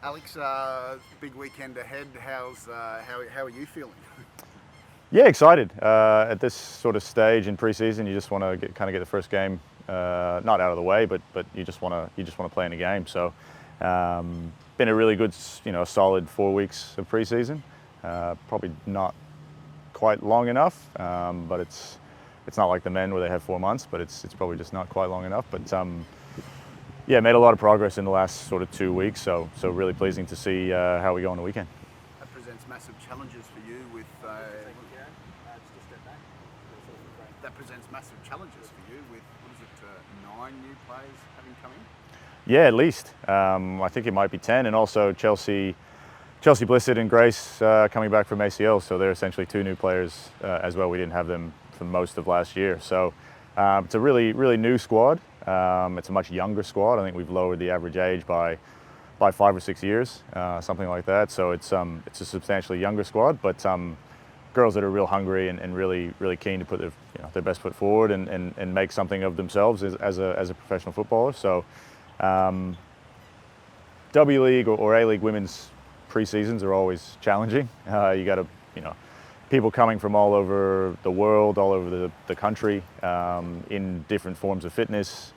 Alex, big weekend ahead. How are you feeling? Yeah, excited. At this sort of stage in preseason, you just want to get the first game not out of the way, but you just want to play in the game. So, been a really good, solid 4 weeks of preseason. Probably not quite long enough, but it's not like the men where they have 4 months, but it's probably just not quite long enough. But yeah, made a lot of progress in the last sort of 2 weeks. So really pleasing to see how we go on the weekend. That presents massive challenges for you with. That presents massive challenges for you with 9 new players having come in. Yeah, at least. I think it might be 10, and also Chelsea Blissett and Grace coming back from ACL, so they're essentially 2 new players as well. We didn't have them for most of last year, so it's a really new squad. It's a much younger squad. I think we've lowered the average age by 5 or 6 years, something like that. So it's a substantially younger squad, but girls that are real hungry and really keen to put their best foot forward and make something of themselves as a professional footballer. So W League or A League women's pre-seasons are always challenging. You got to, people coming from all over the world, all over the country, in different forms of fitness,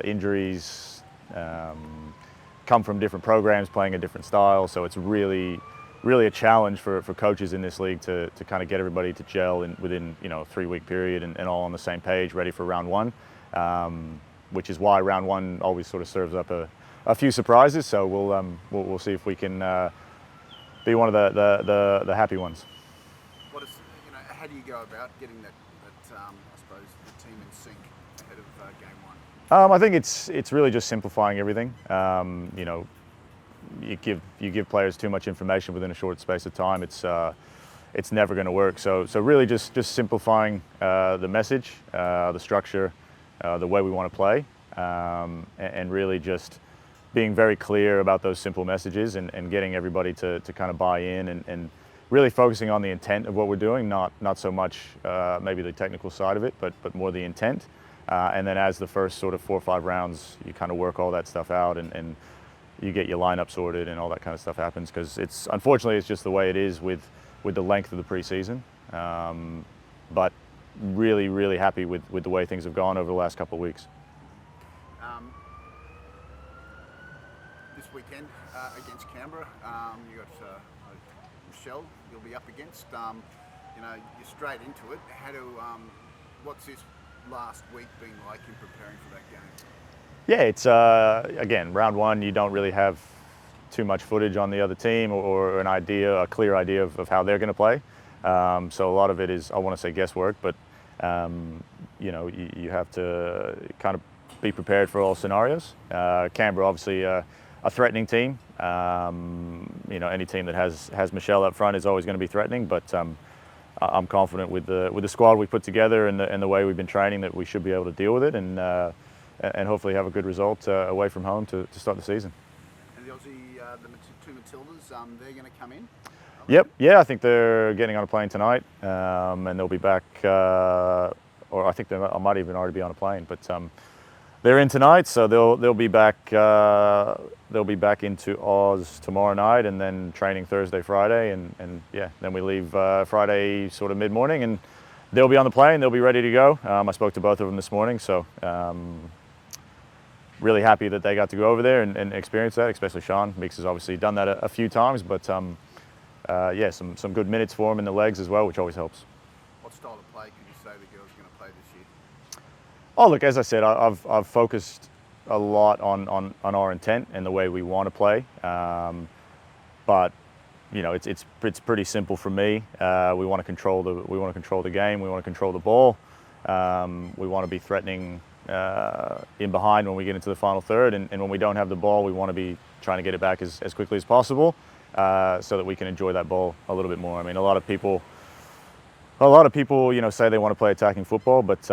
injuries, come from different programs, playing a different style. So it's really a challenge for coaches in this league to kind of get everybody to gel within a 3-week period and all on the same page, ready for round one. Which is why round one always sort of serves up a few surprises. So we'll see if we can be one of the happy ones. How do you go about getting that I suppose the team in sync ahead of game one? I think it's really just simplifying everything. You give players too much information within a short space of time, it's never going to work. So really just simplifying the message, the structure, the way we want to play, and really just being very clear about those simple messages and getting everybody to kind of buy in and really focusing on the intent of what we're doing, not so much maybe the technical side of it, but more the intent. And then as the first sort of 4 or 5 rounds, you kind of work all that stuff out and you get your lineup sorted and all that kind of stuff happens, because unfortunately it's just the way it is with the length of the preseason. But really happy with the way things have gone over the last couple of weeks. This weekend against Canberra, you got Mckellar you'll be up against. You're straight into it. What's this last week been like in preparing for that game? Yeah, it's again, round one, you don't really have too much footage on the other team or a clear idea of how they're going to play. So a lot of it is, I want to say, guesswork, but you have to kind of be prepared for all scenarios. Canberra, obviously, a threatening team. Any team that has Mckellar up front is always going to be threatening, but I'm confident with the squad we put together and the way we've been training that we should be able to deal with it and hopefully have a good result away from home to start the season. And the Aussie, the 2 Matildas, they're going to come in? Yep, yeah, I think they're getting on a plane tonight, and they'll be back, or I think I might even already be on a plane, but they're in tonight, so they'll be back into Oz tomorrow night, and then training Thursday, Friday, and yeah, then we leave Friday sort of mid-morning, and they'll be on the plane, they'll be ready to go. I spoke to both of them this morning, so really happy that they got to go over there and experience that, especially Sean. Meeks has obviously done that a few times, but yeah, some good minutes for him in the legs as well, which always helps. What style of play could you say the girls are going to play this year? Oh, look, as I said, I've focused a lot on our intent and the way we want to play, but it's pretty simple for me. We want to control the game. We want to control the ball. We want to be threatening in behind when we get into the final third, and when we don't have the ball, we want to be trying to get it back as quickly as possible, so that we can enjoy that ball a little bit more. I mean, a lot of people, say they want to play attacking football, but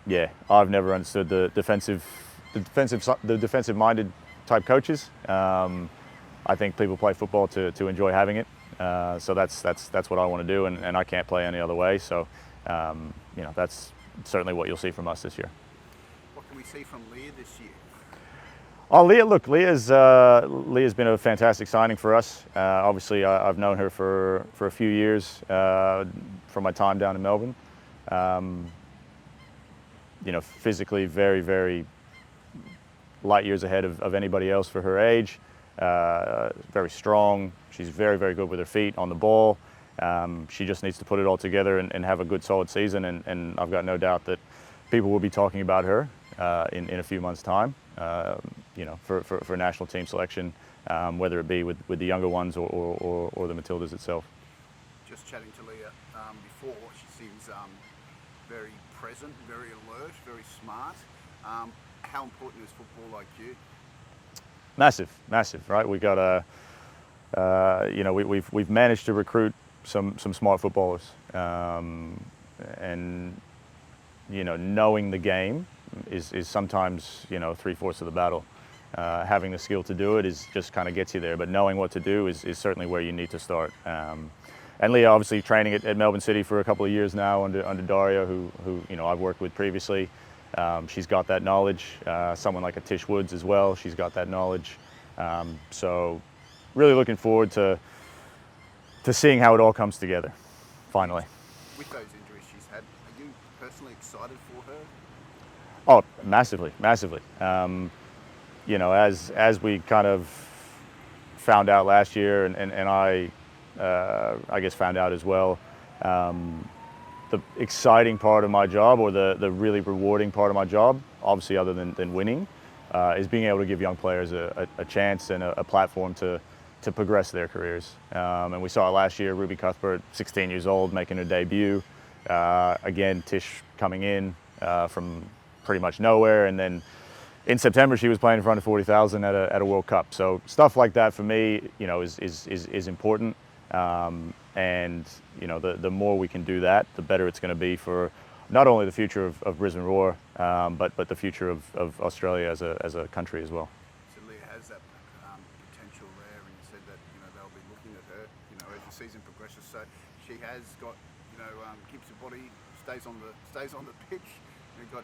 yeah, I've never understood the defensive-minded type coaches. I think people play football to enjoy having it. So that's what I want to do, and I can't play any other way. So that's certainly what you'll see from us this year. What can we see from Leah this year? Oh, Leah, look, Leah's been a fantastic signing for us. Obviously, I've known her for a few years from my time down in Melbourne. Physically very, very light years ahead of anybody else for her age. Very strong. She's very, very good with her feet on the ball. She just needs to put it all together and have a good, solid season. And I've got no doubt that people will be talking about her in a few months' time. For national team selection, whether it be with the younger ones or the Matildas itself. Just chatting to Leah before, she seems very present, very alert, very smart. How important is football IQ? Massive, right? We got we've managed to recruit some smart footballers, and knowing the game is sometimes 3/4 of the battle. Having the skill to do it is just kind of gets you there, but knowing what to do is certainly where you need to start. And Leah, obviously training at Melbourne City for a couple of years now under Daria, who I've worked with previously. She's got that knowledge. Someone like a Tish Woods as well, she's got that knowledge. So really looking forward to seeing how it all comes together, finally. With those injuries she's had, are you personally excited for her? Oh, massively. As we kind of found out last year, and I guess found out as well, the exciting part of my job, or the really rewarding part of my job, obviously other than winning, is being able to give young players a chance and a platform to progress their careers. And we saw it last year, Ruby Cuthbert, 16 years old, making her debut. Again, Tish coming in from pretty much nowhere, and then in September she was playing in front of 40,000 at a World Cup. So stuff like that for me, is important. And the more we can do that, the better it's going to be for not only the future of Brisbane Roar, but the future of Australia as a country as well. So Leah has that potential there, and you said that they'll be looking at her as the season progresses. So she has got keeps her body, stays on the pitch. You've got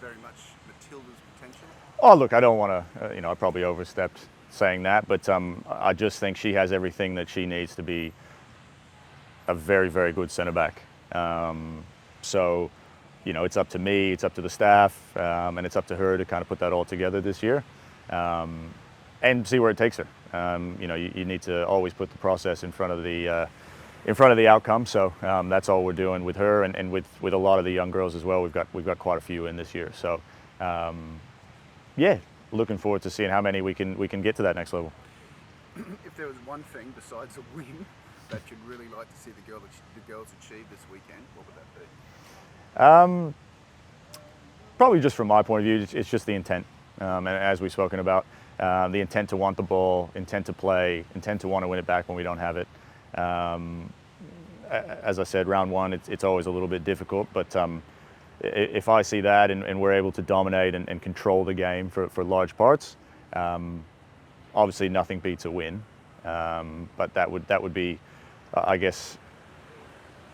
very much Matilda's potential. Oh, look, I don't want to, I probably overstepped saying that, but I just think she has everything that she needs to be a very, very good centre back. So, it's up to me, it's up to the staff, and it's up to her to kind of put that all together this year, and see where it takes her. You need to always put the process in front of the outcome. So that's all we're doing with her, and with a lot of the young girls as well. We've got quite a few in this year. So looking forward to seeing how many we can get to that next level. If there was one thing besides a win that you'd really like to see the girls achieve this weekend, what would that be? Probably just from my point of view, it's just the intent. And as we've spoken about, the intent to want the ball, intent to play, intent to want to win it back when we don't have it. As I said, round one, it's always a little bit difficult, but if I see that and we're able to dominate and control the game for large parts, obviously nothing beats a win. But that would be, I guess,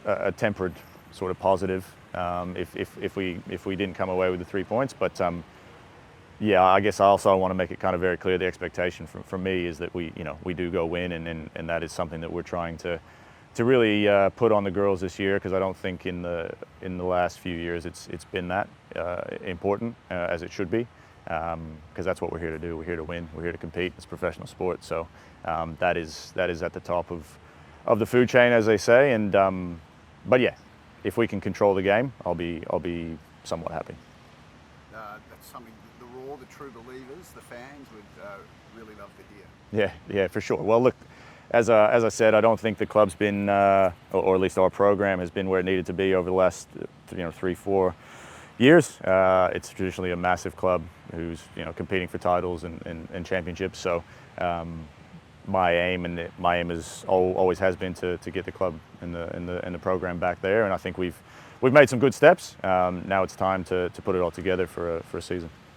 a tempered sort of positive if we didn't come away with the 3 points. But I guess I also want to make it kind of very clear the expectation from me is that we do go win, and that is something that we're trying to really put on the girls this year, because I don't think in the last few years it's been that important as it should be, because that's what we're here to do. We're here to win. We're here to compete. It's professional sport, so that is at the top of the food chain, as they say. And but yeah, if we can control the game, I'll be somewhat happy. That's something the Roar, the true believers, the fans would really love to hear. Yeah, for sure. Well, look, as I said, I don't think the club's been, or at least our program has been where it needed to be over the last 3-4 years. It's traditionally a massive club who's competing for titles and championships. So my aim is always has been to get the club and the program back there, and I think we've made some good steps. Now it's time to put it all together for a season.